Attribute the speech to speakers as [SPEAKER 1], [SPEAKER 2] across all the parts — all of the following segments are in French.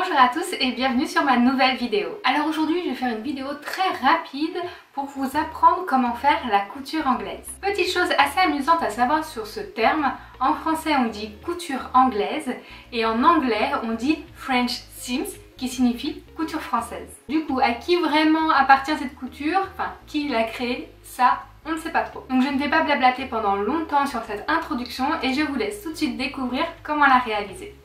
[SPEAKER 1] Bonjour à tous et bienvenue sur ma nouvelle vidéo. Alors aujourd'hui je vais faire une vidéo très rapide pour vous apprendre comment faire la couture anglaise. Petite chose assez amusante à savoir sur ce terme, en français on dit couture anglaise et en anglais on dit French seams qui signifie couture française. Du coup à qui vraiment appartient cette couture, enfin qui l'a créée, ça on ne sait pas trop. Donc je ne vais pas blablater pendant longtemps sur cette introduction et je vous laisse tout de suite découvrir comment la réaliser.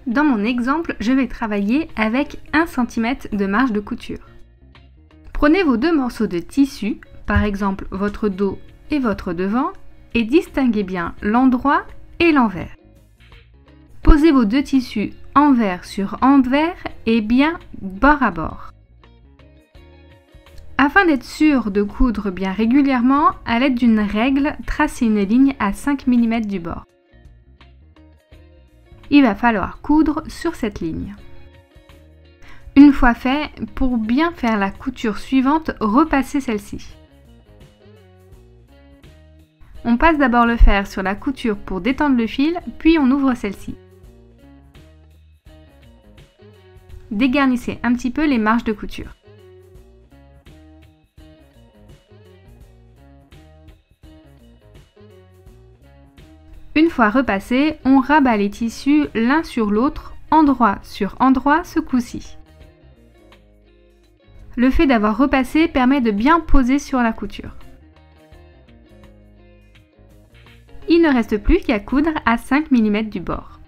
[SPEAKER 1] Dans mon exemple, je vais travailler avec 1 cm de marge de couture. Prenez vos deux morceaux de tissu, par exemple votre dos et votre devant, et distinguez bien l'endroit et l'envers. Posez vos deux tissus envers sur envers et bien bord à bord. Afin d'être sûr de coudre bien régulièrement, à l'aide d'une règle, tracez une ligne à 5 mm du bord. Il va falloir coudre sur cette ligne. Une fois fait, pour bien faire la couture suivante, repassez celle-ci. On passe d'abord le fer sur la couture pour détendre le fil, puis on ouvre celle-ci. Dégarnissez un petit peu les marges de couture. Une fois repassé, on rabat les tissus l'un sur l'autre, endroit sur endroit ce coup-ci. Le fait d'avoir repassé permet de bien poser sur la couture. Il ne reste plus qu'à coudre à 5 mm du bord.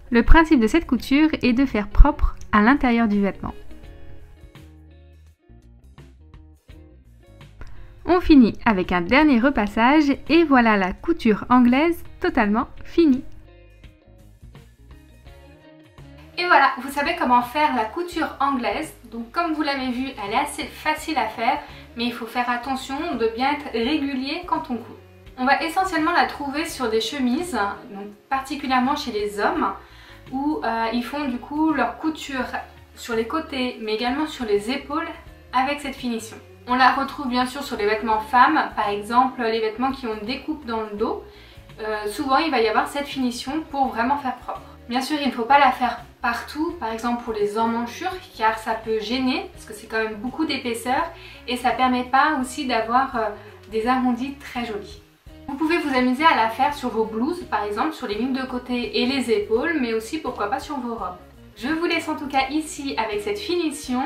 [SPEAKER 1] Le principe de cette couture est de faire propre à l'intérieur du vêtement. On finit avec un dernier repassage et voilà la couture anglaise totalement finie. Et voilà, vous savez comment faire la couture anglaise. Donc comme vous l'avez vu, elle est assez facile à faire, mais il faut faire attention de bien être régulier quand on coud. On va essentiellement la trouver sur des chemises, donc particulièrement chez les hommes, où ils font du coup leur couture sur les côtés, mais également sur les épaules avec cette finition. On la retrouve bien sûr sur les vêtements femmes, par exemple les vêtements qui ont une découpe dans le dos. Souvent il va y avoir cette finition pour vraiment faire propre. Bien sûr il ne faut pas la faire partout, par exemple pour les emmanchures, car ça peut gêner, parce que c'est quand même beaucoup d'épaisseur et ça ne permet pas aussi d'avoir des arrondis très jolis. Vous pouvez vous amuser à la faire sur vos blouses, par exemple sur les lignes de côté et les épaules, mais aussi pourquoi pas sur vos robes. Je vous laisse en tout cas ici avec cette finition.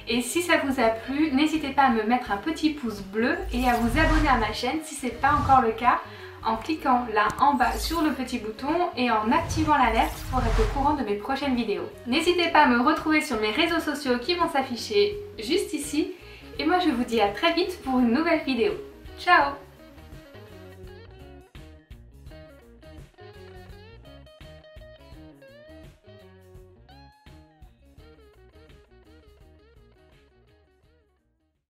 [SPEAKER 1] Et si ça vous a plu, n'hésitez pas à me mettre un petit pouce bleu et à vous abonner à ma chaîne si ce n'est pas encore le cas en cliquant là en bas sur le petit bouton et en activant l'alerte pour être au courant de mes prochaines vidéos. N'hésitez pas à me retrouver sur mes réseaux sociaux qui vont s'afficher juste ici et moi je vous dis à très vite pour une nouvelle vidéo. Ciao!